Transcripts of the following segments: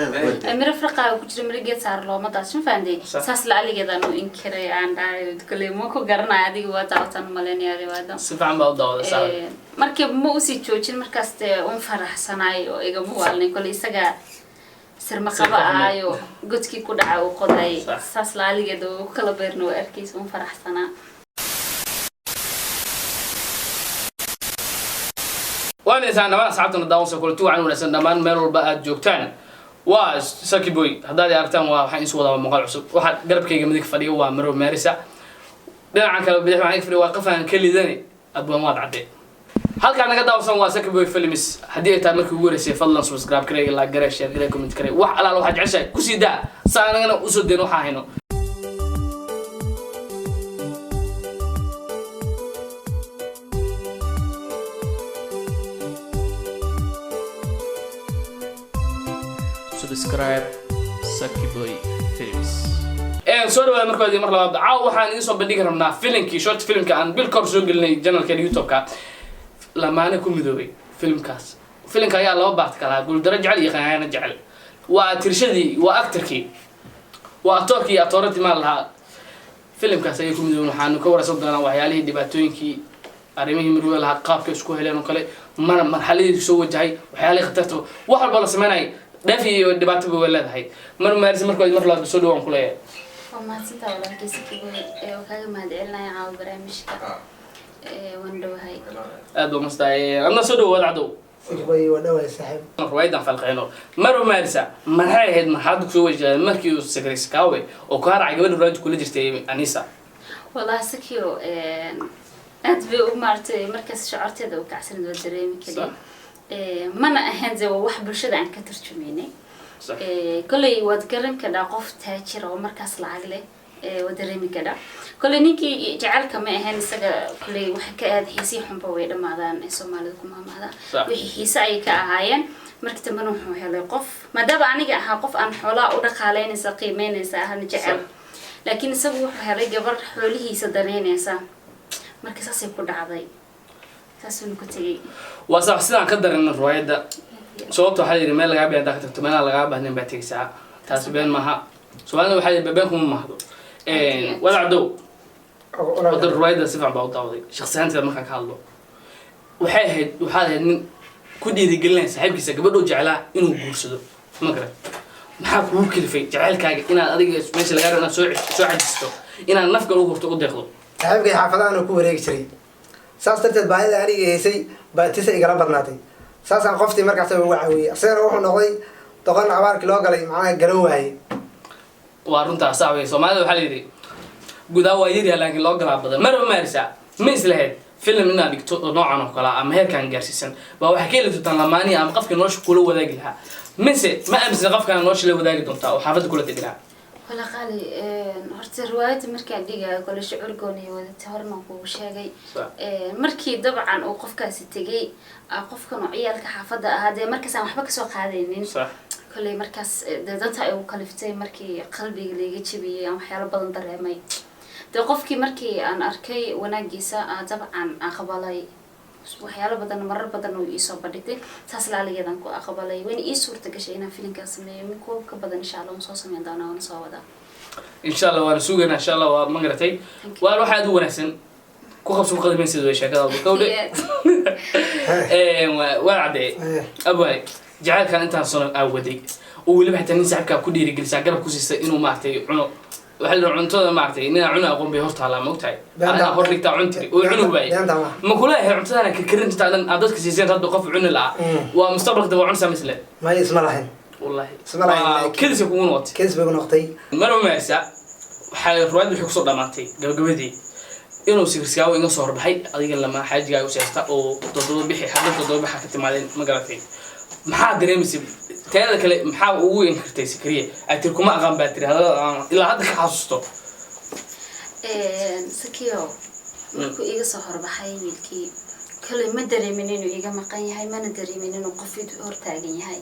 أمير فرقة وكتير مريجة صار له ما تعرفين فاندي ساس لا عليه كذا إنه إنكره عند كل ما كو قرنا عادي وتعرفون ملاني هذا وهذا سبحان الله صار مركب مو سيتشو شيء مركز فرح صناعي وإيجا مو على كل إسقى سر مقبا عايو قلت كي كود عاو قضاي ساس لا عليه كذا وكلا بيرنو أركيس فرح صناع وأنا إذا أنا ما صعدت الدوام سكول تو عن ولا سندمان ميرول بقى جوكتان وساكي بوي هذا اللي أرتام وحين سوى مقال عصب واحد قرب كي جمدك فريق ومرو مارسة ده عن كلام بدي معك فريق واقفها كل ذني أبو ما عدي هل كان قد أوصل وساكي بوي فيلمس هدية تامرك يقول فضلا سبسكرايب كري لا جري شير كري كومنت كري واحد على واحد عشاء كوسي ده صار أنا أسود دينو حاهنو subscribe Saki Boy Films. سوري ولا مركز دي مرة لابد عاو وحنا نصب بديك رمنا فيلم كي شورت فيلم كان بالكورس قلنا جنرال كان يوتيوب كا لما أنا كل مدوي فيلم كاس فيلم كا يا الله بعد كلا أقول درجة علي خلينا نجعل وترشدي وأكتركي وأتوكي أتورتي مالها فيلم كاس يكون مدوي وحنا كورة صدقنا وحيالي دباتوين كي أرميه مروي لها قاب كشكوه لأنه كله مرحلة يسوي جاي وحيالي خطرته واحد بالله سمعني ده في دبات بولاد هاي مارس مركز مرة بسودو عن كلية. وما تنتا ولا كيسي كبوي وكذا ما دعينا يعاو برامجك وندو هاي. أدو مستعي أنا سودو ولا عدو. كبوي ودوا يسحب. رويدا في القينو مرة مارسة من هاي هاد محادك سوي جال مركيو سكريس كاوي وكار عجبني الرجل كل جستي أنيسة. والله سكيو أدبي ومارتي مركز شعرت هذا وكعسر الدريم كذا. ما أنا أهنزه وواحد برشة عن كتر شميني. كله وتقرم كذا قف تاجر ومركز العقلة ودريم كذا. كله نيجي جعل كمان أهن سجى كله وحكى هذا حسي حنبوي لما هذا الصوماليكم هم هذا وحسي أي كأهين مركز منهم هو قف ما دام أنا جا قف عن حلا ودخلين سقيمين سهل جعل لكن سبوا هذا جبر حوله صدرين سا مركز أسيب كل عضي. وصح سيدنا قدر إن الرواية ده صوته حالي رمال لعب يعني داخل تمانية لعب هني بعتك ساعة تاسبين معها سؤالنا وحالي ببينكم محضو ولا عدو قدر الرواية ده سفع بعض شخصيا أنت ما كان حاله وحاله إن كل يدي قلنا صاحبك سكبروا جعله إنه بورسده ما قرأ محاك ممكن في جعل كاج إن أديك ماشي لقى أنا سوى عجزته إن النفق لو قرط قد ياخذه صاحبك حافظان وكوريك شري ساسترت بعيد أنا هسي بتسعي قرب برناتي ساسا قفتي مركز وعوي أصير روح نقضي تقن عبارك لوجلي معاه جروهاي وارنتا صعبة سومالي وحليدي جودا وايدي لكن لوجل بدل مرة مارسة مثل هاد فيلم إننا دكتور نوعا وكلا أم هيك كان جالسين بوحكي لي تتلماني أم قف كنوش كله وذاقلها مثل ما أمس قف كان نوش اللي وذاق دمتا وحافظ كله تديرها ولا قالي هرت الرواية مركي ديجا كل شعور قوني وتهرنا وشاقي مركي طبعا وقف كاستجي قف كانوا عيالك حافظة هذا مركز أنا حبك سوق هذين صح كل مركز دانتا وكلفتي مركي قلبي اللي جتشبي أم حيال بدن درامي توقفكي مركي أنا أركي وناجيسا طبعا أقبلي وحيال بدن مرة بدن ويصاب بدك تحصل على جدًا كو أقبلي وين إيه صورة كشينا فيلم كاسمي منكو كبدن إن شاء الله مصاصم يدانا ونصاودا إن شاء الله ورسوقنا إن شاء الله ومقرتي وأروح أدور نسن كو خبص القدم من سيدوي شكله بقولي وعدي أبوي جعل كان أنت صنع أودي واللي بحتى نسحب كل يرجل ساقرب كوسي إنه معتي عنو وحل عنتو معتي إننا عنا أقوم بهرت على موتاي أنا هوريك تاع عنتي وعنو باي ما كلها هي عنتو أنا ككرنت تعلن عدد كسيزين رد قف عن لا ومستقبل تبع عنسا مثله ما يسمع لهن والله اسمع لهن كذا يكون وقت كذا بيكون وقتي مرة ما يسع حال رواد بيحكسوا دمانتي قبل إنه سيرسياو إنه صور بحي أديك لما حاجة جاي وسيستا أو تضرب بحي حاجة تضرب بحي كتمالين مقرتين محا دريمسي تيادا كله محا ugu inkirtay sikriye ay tirkuma aqaan baa tiri ilaa hadda ka xasuusto sakiyo markuu iga soo horbaxay wiilkii kale ma dareemin inuu iga maqan yahay mana dareemin inuu qofid hor taagan yahay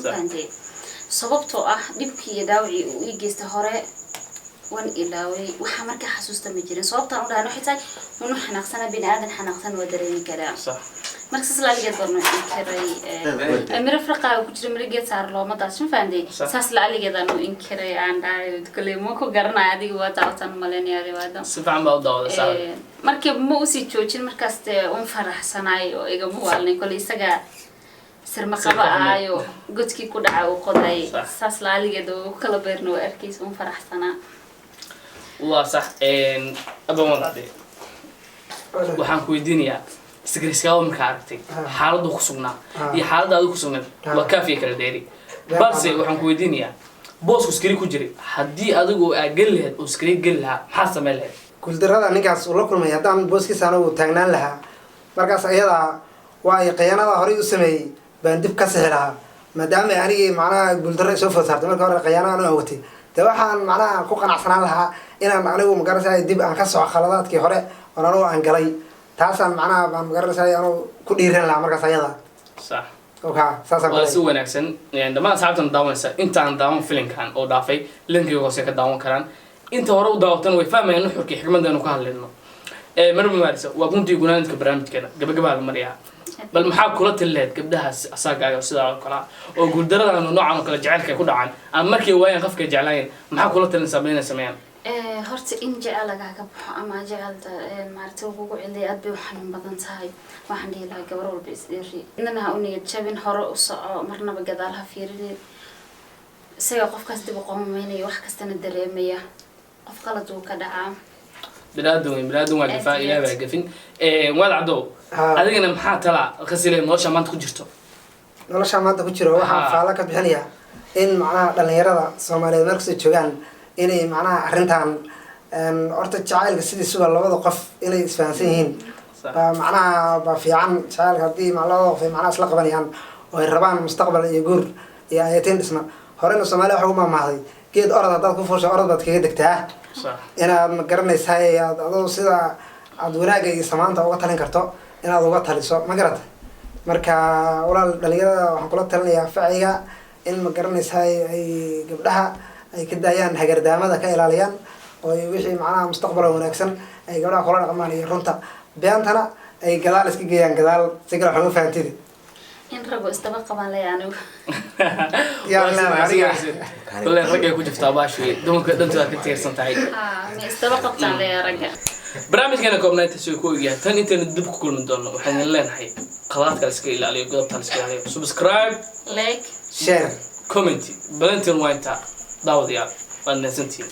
baande sababtoo ah dibkii iyo dhaawacii uu ii geystay hore wan ilaaway waxa marka xasuusta ma jirin sababtaan u dhaano xitaa inuu xanaaqsana bini aadan xanaaqsan waa dareemi karaa markaas la aligeed barno inkiray mira farqa ku jira mirigeed saar looma daashin faanday saas la aligeed aanu inkiray aan dhaay kale ma ku garanay adiga waa taawtan maleeniyay waada si fiican baa u daawada saar markii ma u sii joojin markaas un faraxsanaay oo iga muuqaalnay kale isaga sirma qaba ayo godkii ku dhacay oo qoday saas la aligeed oo kala beerno arkiis un faraxsanaa waa sax aba walaade waxaan ku weydiinayaa isgariskaada markaa aragtay xaaladdu ku sugnaa iyo xaaladda adigu ku sugnayd waa kaafiya kala dheeri balse waxaan ku weydiinayaa boosku iskari ku jiray haddii adigu aa geli lahayd oo iskari geli lahaa maxaa samayn lahayd guuldarrada ninkaas uu la kulmay haddaan booskiisa anagu taagnaan lahaa markaas ayadaa waa ay khiyaanada horey u sameeyey baan dib ka sixi lahaa maadaama anigii macnaha guuldarro soo food saartay marka hore khiyaano aan u awatay dee waxaan macnaha ku qanacsanaan lahaa inaan anigu magaranaysaay dib aan ka soco khaladaadkii hore oon anigu aan galay taasaan macnaha baan magaranaysaay anigu ku dhiiran lahaa markaas ayada sax oka saasaan waa si wanaagsan dhammaan asxaabtan daawanaysa intaan daawan filinkan oo dhaafay linkiga hoose ka daawan karaan inta hore u daawatan way fahmayaan nuxurkii xikmaddeenu ka hadlayno marba maarisa waa guntii gunaanidka barnaamijkeena gabagabaa la mariyaa bal maxaa kula tali lahayd gabdhahaas asaagaaga sidaa oo kale oo guuldarradan noocan oo kale jacaylka ku dhacaan ama markay waayaan qofkay jeclaayeen maxaa kula talinaysaa inay sameeyaan horta in jecel lagaaga baxo ama jecelta maaragtay ugu celiya aad bay u xanuun badan tahay waxaan dhihi lahaa gabar walba isdheeri idana ha u niyad jabin hore u soco marnaba gadaal ha fiirinin isaga qofkaas dib u qomameynaya wax kastana dareemaya qof qalad uu ka dhacaa binaadam waa difaa ilaah baa gafin waad caddow adigana maxaa talaa khasilee nolosha maanta ku jirto nolosha maanta ku jiro waxaan faala ka bixinayaa in macnaha dhalinyarada soomaaliyeed markasoo joogaan inay macnaha arrintan horta jacaylka sidiisuba labada qof inay isfahansan yihiin baa macnaha baa fiican jacaylka haddii labada qof ay macnaha isla qabanayaan oo ay rabaan mustaqbal iyo guur iyo ayatiin dhisma horena soomaaliya waxa ugu maamahday geed orod haddaad ku fuusha orod baad kaga degtaa inaad ma garanaysaay aad adoo sida aad wanaagga iyo samaanta uga talin karto inaad uga taliso ma garata marka walaal dhalinyarada waxaan kula talinayaa faciga in ma garanaysaay ay gabdhaha ay ka daayaan hagardaamada ka ilaaliyaan oo wixii macnaha mustaqbala wanaagsan ay gabdhaha kula dhaqmaan iyo runta beentana ay gadaal iska geeyaan gadaal si kale waxuma fahantidi in rabo istaba qaban lay anigu kule ragay ku jirtaa baashi dumarka dhantooda ka tiirsan tahay ma istaba qabtaan lay ragga barnaamijkeena koobnaynta soo ku ogyahay tan intaynu dib ku kulmi doono waxaan leenahay qadaadka la iska ilaaliyo godobta la iska ilaaliyo subscribe like share comment balantin waa intaa daawadayaal waad mahadsantihiin